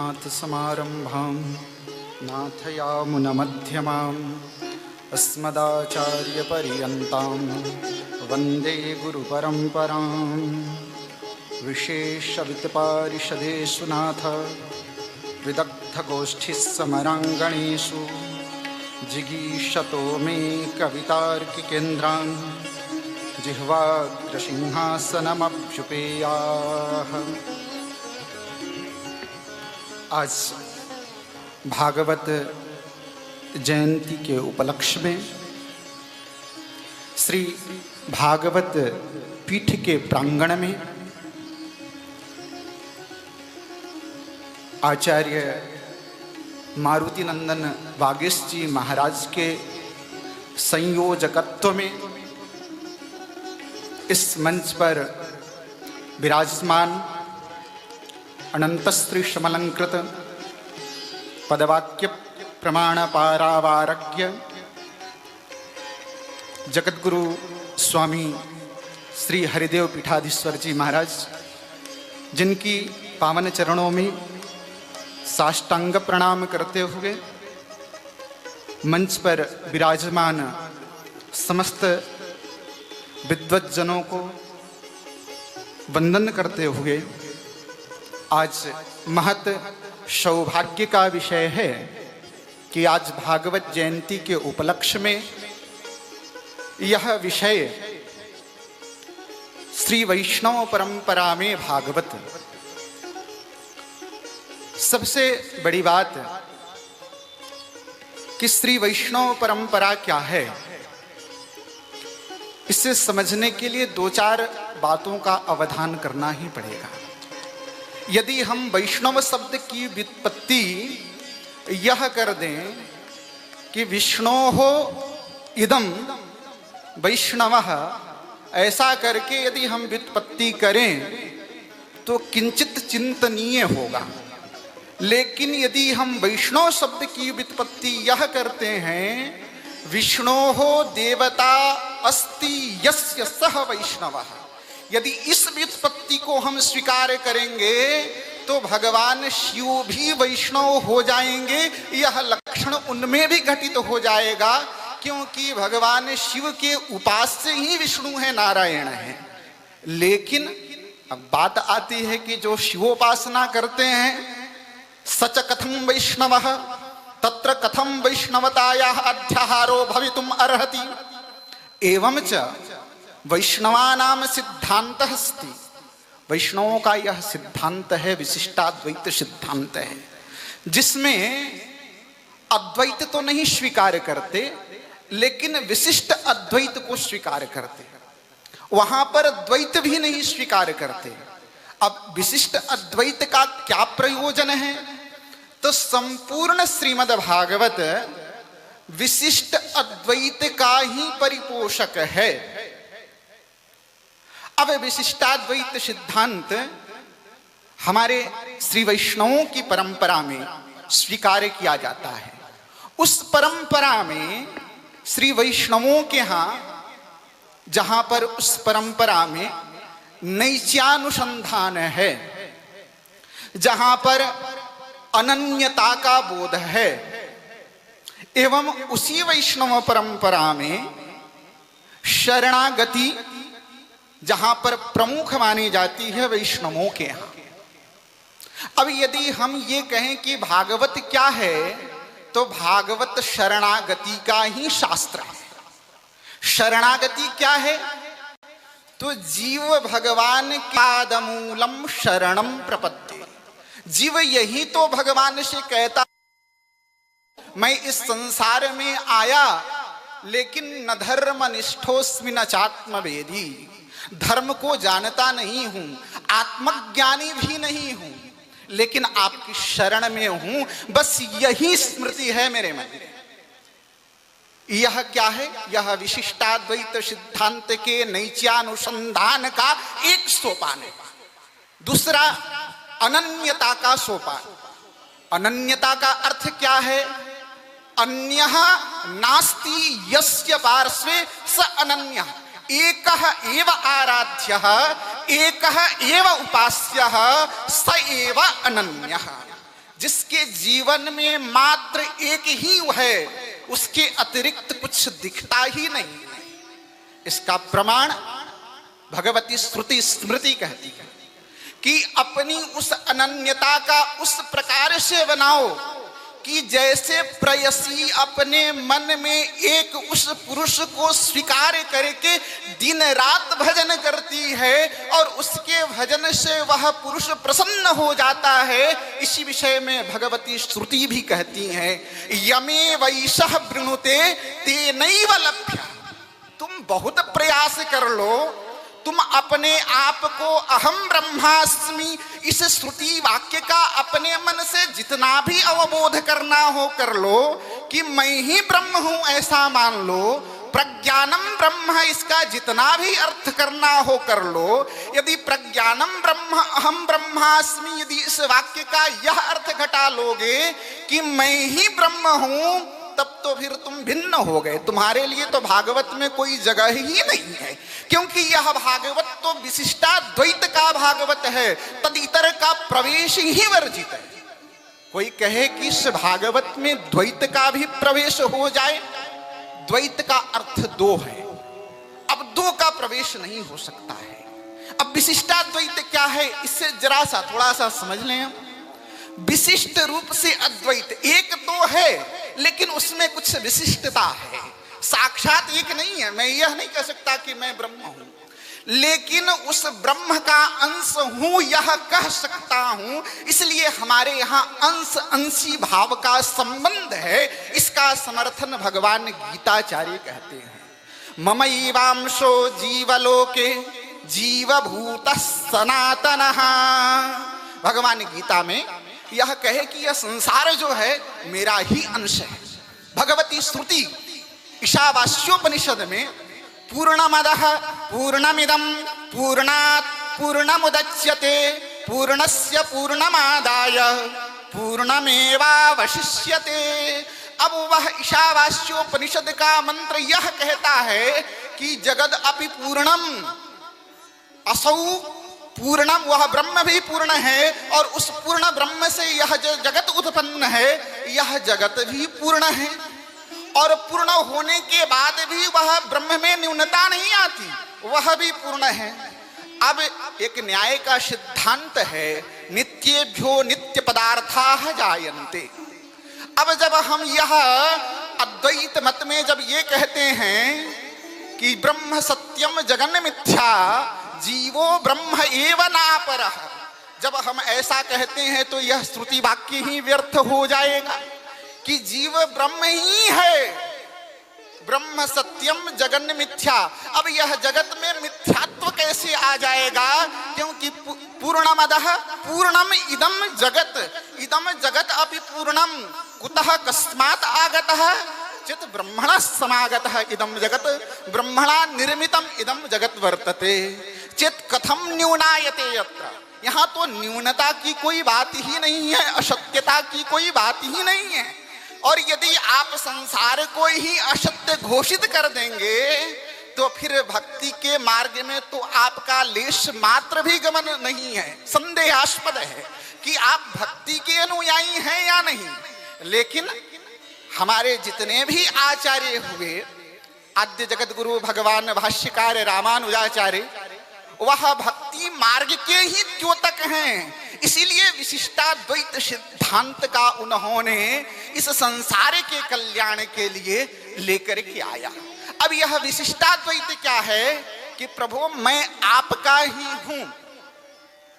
लक्ष्मीनाथसमारम्भां नाथयामुनमध्यमाम् अस्मदाचार्यपर्यन्तां वन्दे गुरुपरम्पराम्। विशेषवित्तपारिषदेषु नाथ विदग्धगोष्ठिस्समराङ्गणेषु जिगीषतो मे कवितार्किकेन्द्रान् जिह्वाग्रसिंहासनमभ्युपेयाः। आज भागवत जयंती के उपलक्ष्य में श्री भागवत पीठ के प्रांगण में आचार्य मारुति नंदन वागीश जी महाराज के संयोजकत्व में इस मंच पर विराजमान अनंत श्री समलंकृत पदवाक्य प्रमाण पारावारज्ञ जगद्गुरु स्वामी श्री हरिदेव पीठाधीश्वर जी महाराज, जिनकी पावन चरणों में साष्टांग प्रणाम करते हुए मंच पर विराजमान समस्त विद्वज्जनों को वंदन करते हुए आज महत सौभाग्य का विषय है कि आज भागवत जयंती के उपलक्ष्य में यह विषय श्री वैष्णव परंपरा में भागवत। सबसे बड़ी बात कि श्री वैष्णव परंपरा क्या है, इसे समझने के लिए दो चार बातों का अवधान करना ही पड़ेगा। यदि हम वैष्णव शब्द की व्युत्पत्ति यह कर दें कि विष्णोः इदं वैष्णवः, ऐसा करके यदि हम व्युत्पत्ति करें तो किंचित चिंतनीय होगा। लेकिन यदि हम वैष्णव शब्द की व्युत्पत्ति यह करते हैं विष्णोः देवता अस्ति यस्य सः वैष्णवः, यदि इस व्युत्पत्ति को हम स्वीकार करेंगे तो भगवान शिव भी वैष्णव हो जाएंगे। यह लक्षण उनमें भी घटित हो जाएगा, क्योंकि भगवान शिव के उपास्य ही विष्णु है, नारायण है। लेकिन अब बात आती है कि जो शिवोपासना करते हैं सच कथं वैष्णवः तत्र कथं वैष्णवतायाः अध्याहारो भवितुम् अर्हति। एवं च वैष्णवानां सिद्धान्तः अस्ति, वैष्णवों का यह सिद्धांत है, विशिष्टाद्वैत सिद्धांत है, जिसमें अद्वैत तो नहीं स्वीकार करते लेकिन विशिष्ट अद्वैत को स्वीकार करते, वहां पर द्वैत भी नहीं स्वीकार करते। अब विशिष्ट अद्वैत का क्या प्रयोजन है, तो संपूर्ण श्रीमद् भागवत विशिष्ट अद्वैत का ही परिपोषक है। अब विशिष्टाद्वैत सिद्धांत हमारे श्री वैष्णवों की परंपरा में स्वीकार किया जाता है। उस परंपरा में श्री वैष्णवों के यहाँ, जहां पर उस परंपरा में नैत्यानुसंधान है, जहां पर अनन्यता का बोध है, एवं उसी वैष्णव परंपरा में शरणागति जहां पर प्रमुख मानी जाती है वैष्णवों के यहां। अब यदि हम ये कहें कि भागवत क्या है, तो भागवत शरणागति का ही शास्त्र है। शरणागति क्या है, तो जीव भगवान पादमूलम शरणम प्रपद्ये। जीव यही तो भगवान से कहता, मैं इस संसार में आया लेकिन न धर्मनिष्ठोस्मि न चात्मवेदी, धर्म को जानता नहीं हूं, आत्मज्ञानी भी नहीं हूं, लेकिन आपकी शरण में हूं, बस यही स्मृति है मेरे मन में। यह क्या है, यह विशिष्टाद्वैत सिद्धांत के नैत्यानुसंधान का एक सोपान है। दूसरा अनन्यता का सोपान। अनन्यता का अर्थ क्या है, अन्यः नास्ति यस्य पार्श्वे स अनन्यः, एकः एव आराध्यः, एकः एव उपास्यः, स एव अनन्यः। जिसके जीवन में मात्र एक ही है, उसके अतिरिक्त कुछ दिखता ही नहीं। इसका प्रमाण भगवती श्रुति स्मृति कहती है कि अपनी उस अनन्यता का उस प्रकार से बनाओ कि जैसे प्रेयसी अपने मन में एक उस पुरुष को स्वीकार करके दिन रात भजन करती है और उसके भजन से वह पुरुष प्रसन्न हो जाता है। इसी विषय में भगवती श्रुति भी कहती है, यमे वैशः वृणुते तेनैव लभ्य। तुम बहुत प्रयास कर लो, तुम अपने आप को अहम ब्रह्मास्मि इस श्रुति वाक्य का अपने मन से जितना भी अवबोध करना हो कर लो कि मैं ही ब्रह्म हूं ऐसा मान लो। प्रज्ञानम ब्रह्म इसका जितना भी अर्थ करना हो कर लो। यदि प्रज्ञानम ब्रह्म अहम ब्रह्मास्मि यदि इस वाक्य का यह अर्थ घटा लोगे कि मैं ही ब्रह्म हूं, तब तो फिर तुम भिन्न हो गए। तुम्हारे लिए तो भागवत में कोई जगह ही नहीं है, क्योंकि यह भागवत तो विशिष्टाद्वैत का भागवत है, तदितर का प्रवेश ही वर्जित है। कोई कहे कि इस भागवत में द्वैत का भी प्रवेश हो जाए, द्वैत का अर्थ दो है, अब दो का प्रवेश नहीं हो सकता है। अब विशिष्टाद्वैत क्या है, इससे जरा सा थोड़ा सा समझ लें हम। विशिष्ट रूप से अद्वैत एक तो है, लेकिन उसमें कुछ विशिष्टता है, साक्षात एक नहीं है। मैं यह नहीं कह सकता कि मैं ब्रह्म हूं, लेकिन उस ब्रह्म का अंश हूं यह कह सकता हूं। इसलिए हमारे यहां अंश अंशी भाव का संबंध है। इसका समर्थन भगवान गीताचार्य कहते हैं, ममैवांशो जीवलोके जीवभूतः सनातनः। भगवान गीता में यह कहे कि यह संसार जो है मेरा ही अंश है। भगवती श्रुति ईशावास्योपनिषद में पूर्णमदः पूर्णमिदं पूर्णात् पूर्णमुदच्यते पूर्णस्य पूर्णमादाय पूर्णमेवावशिष्यते। अब वह ईशावास्योपनिषद का मंत्र यह कहता है कि जगद अपि पूर्णम, असौ पूर्णम, वह ब्रह्म भी पूर्ण है और उस पूर्ण ब्रह्म से यह जो जगत उत्पन्न है यह जगत भी पूर्ण है। और पूर्ण होने के बाद भी वह ब्रह्म में न्यूनता नहीं आती, वह भी पूर्ण है। अब एक न्याय का सिद्धांत है, नित्येभ्यो नित्य पदार्थाः जायन्ते। अब जब हम यह अद्वैत मत में जब ये कहते हैं कि ब्रह्म सत्यम जगन मिथ्या जीवो ब्रह्म एव नापरः, जब हम ऐसा कहते हैं तो यह श्रुति वाक्य ही व्यर्थ हो जाएगा कि जीव ब्रह्म ही है, ब्रह्म सत्यम जगन मिथ्या। अब यह जगत में मिथ्यात्व कैसे आ जाएगा, क्योंकि पूर्णमदः पूर्णम इदम जगत अपि पूर्णम कुतः कस्मात् आगतः चित ब्रह्मणः समागतः इदम जगत ब्रह्मणा निर्मितम इदम जगत वर्तते चित कथम न्यूनायते यत्र। यहाँ तो न्यूनता की कोई बात ही नहीं है, अशक्यता की कोई बात ही नहीं है। और यदि आप संसार को ही असत्य घोषित कर देंगे तो फिर भक्ति के मार्ग में तो आपका लेश मात्र भी गमन नहीं है। संदेहास्पद है कि आप भक्ति के अनुयायी हैं या नहीं। लेकिन हमारे जितने भी आचार्य हुए, आद्य जगत गुरु भगवान भाष्यकार रामानुजाचार्य, वह भक्ति मार्ग के ही द्योतक हैं। इसीलिए विशिष्टाद्वैत सिद्धांत का उन्होंने इस संसार के कल्याण के लिए लेकर के आया। अब यह विशिष्टाद्वैत क्या है कि प्रभु मैं आपका ही हूं।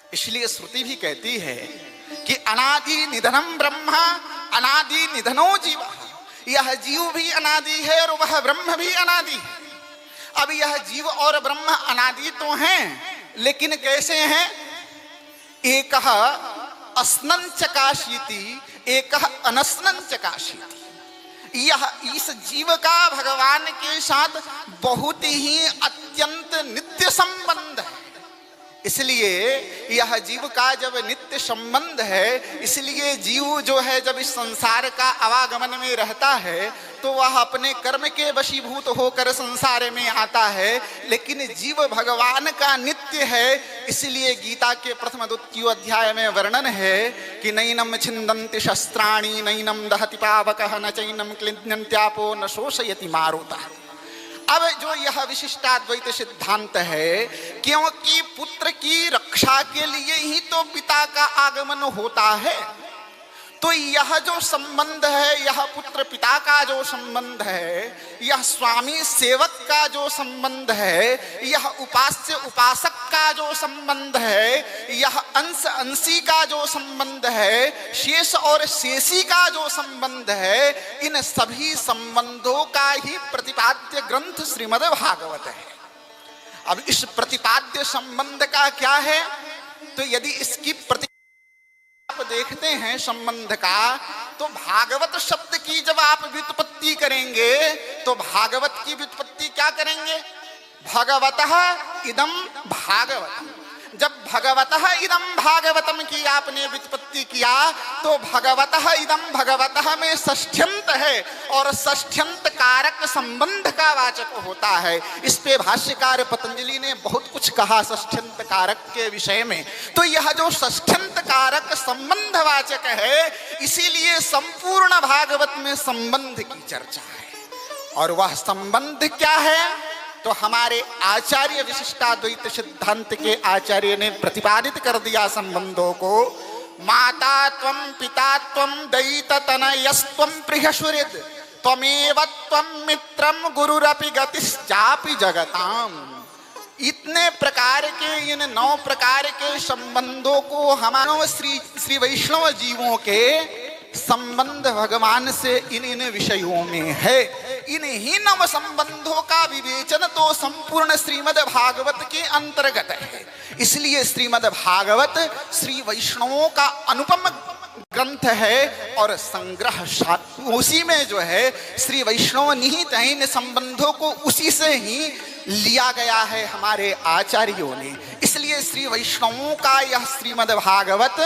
इसलिए श्रुति भी कहती है कि अनादि निधनम ब्रह्मा अनादि निधनो जीव। यह जीव भी अनादि है और वह ब्रह्म भी अनादि है। अब यह जीव और ब्रह्म अनादि तो हैं, लेकिन कैसे हैं? एकः अस्नन् चकाशीति एकः अनस्नन् चकाशीति। यह इस जीव का भगवान के साथ बहुत ही अत्यंत नित्य संबंध है। इसलिए यह जीव का जब नित्य संबंध है, इसलिए जीव जो है जब इस संसार का आवागमन में रहता है तो वह अपने कर्म के वशीभूत होकर संसार में आता है, लेकिन जीव भगवान का नित्य है। इसलिए गीता के प्रथम द्वितीय अध्याय में वर्णन है कि नैनम छिन्दन्ति शस्त्राणि नैनम दहति पावकः न चैनम क्लिन्त्यन्त्यापो न शोषयति मारुतः। अब जो यह विशिष्टाद्वैत सिद्धांत है, क्योंकि पुत्र की रक्षा के लिए ही तो पिता का आगमन होता है, तो यह जो संबंध है, यह पुत्र पिता का जो संबंध है, यह स्वामी सेवक का जो संबंध है, यह उपास्य उपासक का जो संबंध है, यह अंश अंशी का जो संबंध है, शेष और शेषी का जो संबंध है, इन सभी संबंधों का ही प्रतिपाद्य ग्रंथ श्रीमद् भागवत है। अब इस प्रतिपाद्य संबंध का क्या है, तो यदि इसकी आप देखते हैं संबंध का, तो भागवत शब्द की जब आप व्युत्पत्ति करेंगे तो भागवत की व्युत्पत्ति क्या करेंगे, भगवतः इदं भागवतम। जब भगवतः इदं भागवतम की आपने व्युत्पत्ति किया तो भगवतः इदं भगवतः में षष्ठ्यंत है और षष्ठ्यंत कारक संबंध का वाचक होता है। इस पे भाष्यकार पतंजलि ने बहुत कुछ कहा षष्ठ्यंत कारक के विषय में। तो यह जो षष्ठ्यंत कारक संबंध वाचक है, इसीलिए संपूर्ण भागवत में संबंध की चर्चा है। और वह संबंध क्या है, तो हमारे आचार्य विशिष्टाद्वैत सिद्धांत के आचार्य ने प्रतिपादित कर दिया संबंधों को। माता त्वं पिता त्वं दयिततनयस्त्वं प्रियसुहृद् त्वमेव त्वं मित्रं गुरुरपि गतिश्चापि जगताम। इतने प्रकार के, इन 9 प्रकार के संबंधों को हमारे श्री वैष्णव जीवों के संबंध भगवान से इन विषयों में है। इन्हीं 9 संबंधों का विवेचन तो संपूर्ण श्रीमद् भागवत के अंतर्गत है। इसलिए श्रीमद् भागवत श्री वैष्णवों का अनुपम ग्रंथ है और संग्रह उसी में जो है श्री वैष्णव निहित है। इन संबंधों को उसी से ही लिया गया है हमारे आचार्यों ने। इसलिए श्री वैष्णवों का यह श्रीमद् भागवत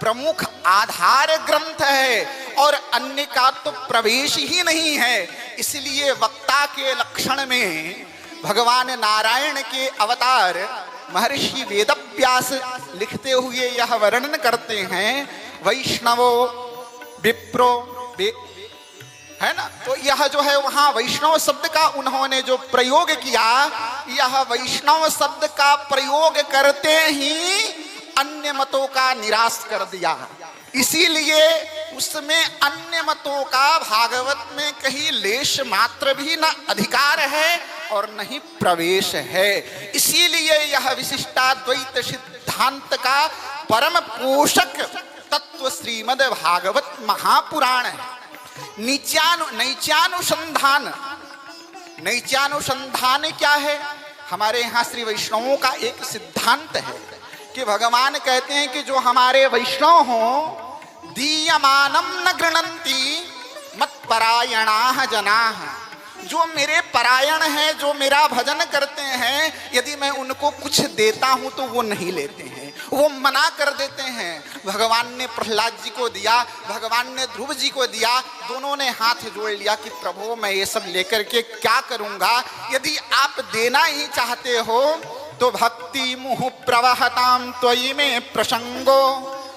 प्रमुख आधार ग्रंथ है और अन्य का तो प्रवेश ही नहीं है। इसलिए वक्ता के लक्षण में भगवान नारायण के अवतार महर्षि वेदव्यास लिखते हुए यह वर्णन करते हैं, वैष्णवो विप्रो है ना। तो यह जो है वहां वैष्णव शब्द का उन्होंने जो प्रयोग किया, यह वैष्णव शब्द का प्रयोग करते ही अन्य मतों का निराश कर दिया। इसीलिए उसमें अन्य मतों का भागवत में कहीं लेश मात्र भी न अधिकार है और न ही प्रवेश है। इसीलिए यह विशिष्टाद्वैत सिद्धांत का परम पोषक तत्व श्रीमद् भागवत महापुराण है। नैत्यानुसंधान क्या है, हमारे यहाँ श्री वैष्णवों का एक सिद्धांत है कि भगवान कहते हैं कि जो हमारे वैष्णव हों, दीयमानम न गृणन्ति मत्परायणाः जनाः, जो मेरे परायण हैं, जो मेरा भजन करते हैं, यदि मैं उनको कुछ देता हूं तो वो नहीं लेते हैं, वो मना कर देते हैं। भगवान ने प्रहलाद जी को दिया, भगवान ने ध्रुव जी को दिया, दोनों ने हाथ जोड़ लिया कि प्रभु मैं ये सब लेकर के क्या करूंगा। यदि आप देना ही चाहते हो तो भक्ति मुहु प्रवहताम त्वयि में प्रसंगो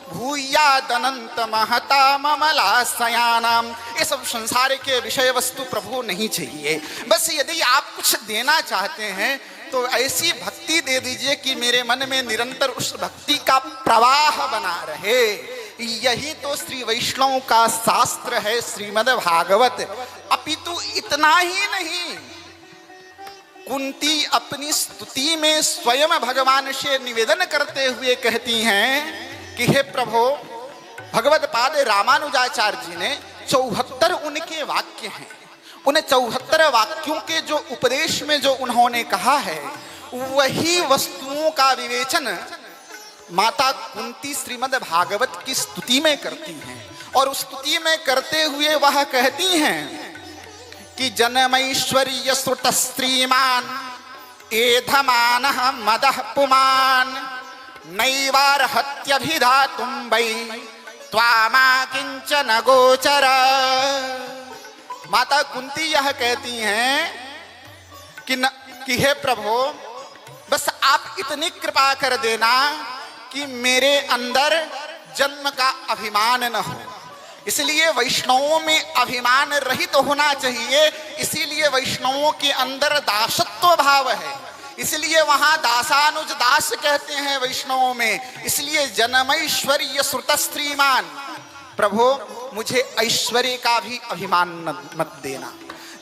भूयादनंत महता ममलासयानाम। ये सब संसार के विषय वस्तु प्रभु नहीं चाहिए। बस यदि आप कुछ देना चाहते हैं तो ऐसी भक्ति दे दीजिए कि मेरे मन में निरंतर उस भक्ति का प्रवाह बना रहे। यही तो श्री वैष्णव का शास्त्र है श्रीमद् भागवत। अपितु इतना ही नहीं, कुंती अपनी स्तुति में स्वयं भगवान से निवेदन करते हुए कहती हैं कि हे प्रभु, भगवत पाद रामानुजाचार्य जी ने 74 उनके वाक्य हैं। उन 74 वाक्यों के जो उपदेश में जो उन्होंने कहा है, वही वस्तुओं का विवेचन माता कुंती श्रीमद् भागवत की स्तुति में करती हैं। और उस स्तुति में करते हुए वह कहती हैं कि जनमैश्वर्य श्रुत स्त्रीमान एधमानः मदः पुमान नैवार्हत्यभिधातुं वै त्वामा किंचन गोचर। माता कुंती यह कहती हैं कि हे प्रभु, बस आप इतनी कृपा कर देना कि मेरे अंदर जन्म का अभिमान न हो। इसलिए वैष्णवों में अभिमान रहित तो होना चाहिए। इसीलिए वैष्णवों के अंदर दासत्व भाव है। इसलिए वहां दासानुज दास कहते हैं वैष्णवों में। इसलिए जन्मैश्वर्य श्रुत श्रीमान, प्रभु मुझे ऐश्वर्य का भी अभिमान मत देना,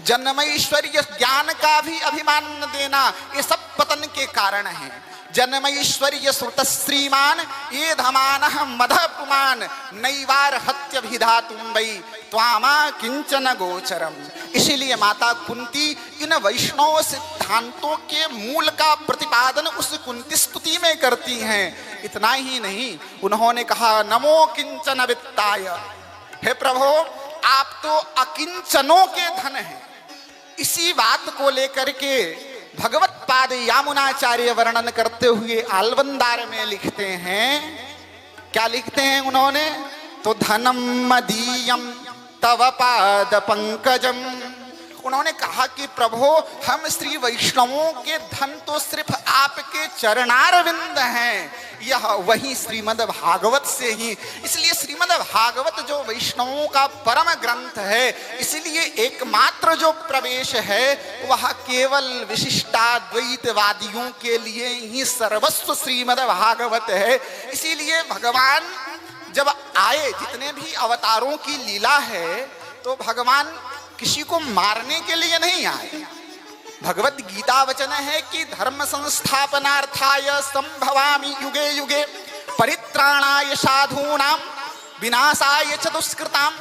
जन्मैश्वर्य ज्ञान का भी अभिमान न देना। ये सब पतन के कारण हैं। जन्मैश्वर्य श्रुत श्रीमान ये धमान मध पुमान नैवार्हत्यभिधातुं वै त्वामा किंचन गोचरम। इसीलिए माता कुंती इन वैष्णव सिद्धांतों के मूल का प्रतिपादन उस कुंती स्तुति में करती हैं। इतना ही नहीं, उन्होंने कहा नमो किंचन वित्ताय, हे प्रभु आप तो अकिंचनों के धन हैं। इसी बात को लेकर के भगवत पाद यामुनाचार्य वर्णन करते हुए आलवंदार में लिखते हैं, क्या लिखते हैं उन्होंने, तो धनम मदीयम तव पाद पंकजम। उन्होंने कहा कि प्रभु हम श्री वैष्णवों के धन तो सिर्फ आपके चरणारविंद हैं, यह वही श्रीमद् भागवत से ही। इसलिए श्रीमद् भागवत जो वैष्णवों का परम ग्रंथ है, इसलिए एकमात्र जो प्रवेश है वह केवल विशिष्टाद्वैतवादियों के लिए ही सर्वस्व श्रीमद् भागवत है। इसीलिए भगवान जब आए, जितने भी अवतारों की लीला है, तो भगवान किसी को मारने के लिए नहीं आए। भगवत गीता वचन है कि धर्म संस्थापनार्थाय संभवामि युगे युगे परित्राणाय साधूनां विनाशाय च दुष्कृताम।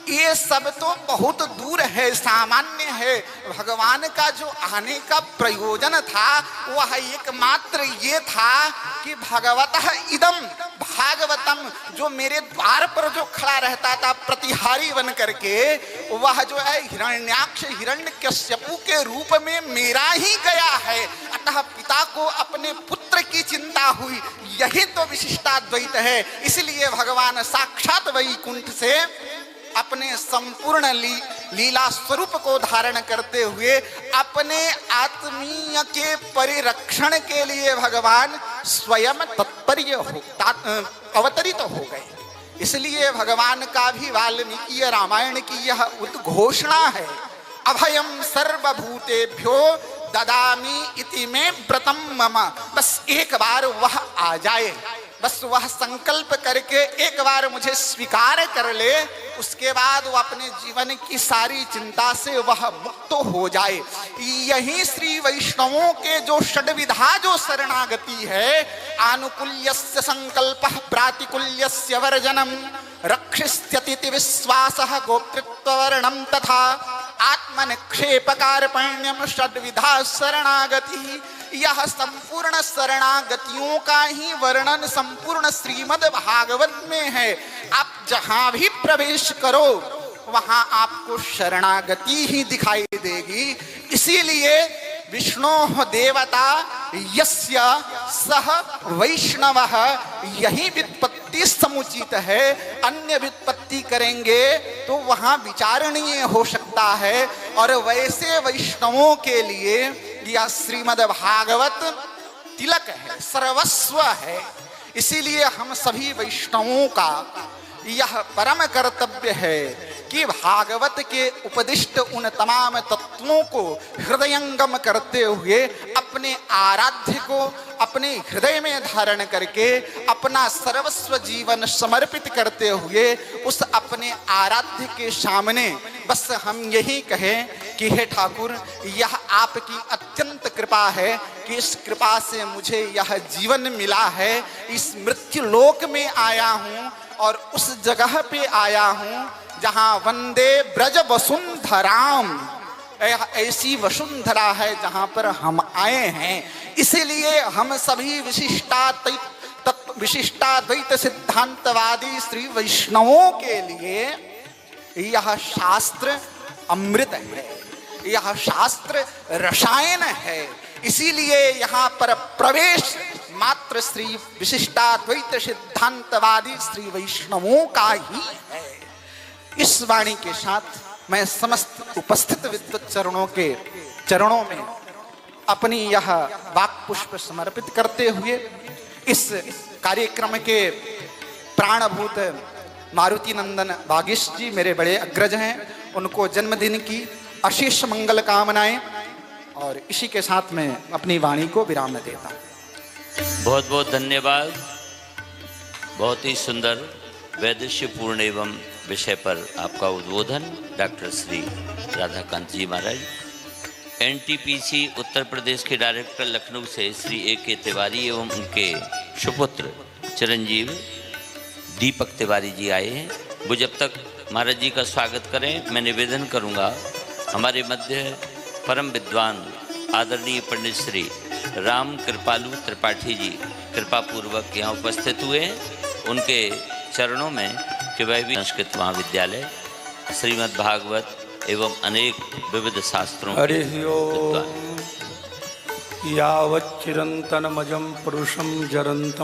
ये सब तो बहुत दूर है, सामान्य है। भगवान का जो आने का प्रयोजन था वह एकमात्र ये था कि भगवतः इदम भागवतम, जो मेरे द्वार पर जो खड़ा रहता था प्रतिहारी बन करके, वह जो है हिरण्याक्ष हिरण्यकश्यपु के रूप में मेरा ही गया है। अतः पिता को अपने पुत्र की चिंता हुई, यही तो विशिष्टाद्वैत है। इसलिए भगवान साक्षात वैकुंठ से अपने संपूर्ण लीला स्वरूप को धारण करते हुए अपने आत्मीय के परिरक्षण के लिए भगवान स्वयं तत्पर्य अवतरित हो गए। इसलिए भगवान का भी वाल्मीकि रामायण की यह उद्घोषणा है, अभयम सर्वभूतेभ्यो ददामि इति में व्रतम मम। बस एक बार वह आ जाए, बस वह संकल्प करके एक बार मुझे स्वीकार कर ले, उसके बाद वो अपने जीवन की सारी चिंता से वह मुक्त हो जाए। यही श्री वैष्णवों के जो षड्विधा जो शरणागति है, आनुकूल्यस्य संकल्पः प्रातिकूल्यस्य वर्जनम रक्षिष्यति विश्वासः गोप्तृत्ववर्णम तथा आत्मनिक्षेपकारपण्यम षड्विधा शरणागति। यह संपूर्ण शरणागतियों का ही वर्णन संपूर्ण श्रीमद् भागवत में है। आप जहां भी प्रवेश करो वहां आपको शरणागति ही दिखाई देगी। इसीलिए विष्णु देवता यस्य सह वैष्णवः, यही व्युत्पत्ति समुचित है। अन्य व्युत्पत्ति करेंगे तो वहां विचारणीय हो सकता है। और वैसे वैष्णवों के लिए यह श्रीमद् भागवत तिलक है, सर्वस्व है। इसीलिए हम सभी वैष्णवों का यह परम कर्तव्य है कि भागवत के उपदिष्ट उन तमाम तत्वों को हृदयंगम करते हुए अपने आराध्य को अपने हृदय में धारण करके अपना सर्वस्व जीवन समर्पित करते हुए उस अपने आराध्य के सामने बस हम यही कहें कि हे ठाकुर, यह आपकी अत्यंत कृपा है कि इस कृपा से मुझे यह जीवन मिला है। इस मृत्यु लोक में आया हूँ और उस जगह पे आया हूँ जहाँ वंदे ब्रज वसुंधराम, ऐसी वसुंधरा है जहाँ पर हम आए हैं। इसीलिए हम सभी विशिष्टाद्वैत सिद्धांतवादी श्री वैष्णवों के लिए यह शास्त्र अमृत है, यह शास्त्र रसायन है। इसीलिए यहाँ पर प्रवेश मात्र श्री विशिष्टाद्वैत सिद्धांतवादी श्री वैष्णवों का ही है। इस वाणी के साथ मैं समस्त उपस्थित विद्वत चरणों में अपनी यह वाक पुष्प समर्पित करते हुए इस कार्यक्रम के प्राणभूत मारुति नंदन वागीश जी मेरे बड़े अग्रज हैं, उनको जन्मदिन की अशेष मंगल कामनाएं, और इसी के साथ मैं अपनी वाणी को विराम देता हूं। बहुत बहुत धन्यवाद। बहुत ही सुंदर वैदुष्यपूर्ण एवं विषय पर आपका उद्बोधन डॉक्टर श्री राधाकांत जी महाराज। एनटीपीसी उत्तर प्रदेश के डायरेक्टर लखनऊ से श्री ए.के. तिवारी एवं उनके सुपुत्र चिरंजीव दीपक तिवारी जी आए हैं। वो जब तक महाराज जी का स्वागत करें, मैं निवेदन करूंगा हमारे मध्य परम विद्वान आदरणीय पंडित श्री राम कृपालु त्रिपाठी जी कृपा पूर्वक यहाँ उपस्थित हुए हैं। उनके चरणों में कि वह भी संस्कृत महाविद्यालय श्रीमद् भागवत एवं अनेक विविध शास्त्रों यावच्चिरंतनमजं पुरुषं जरंतम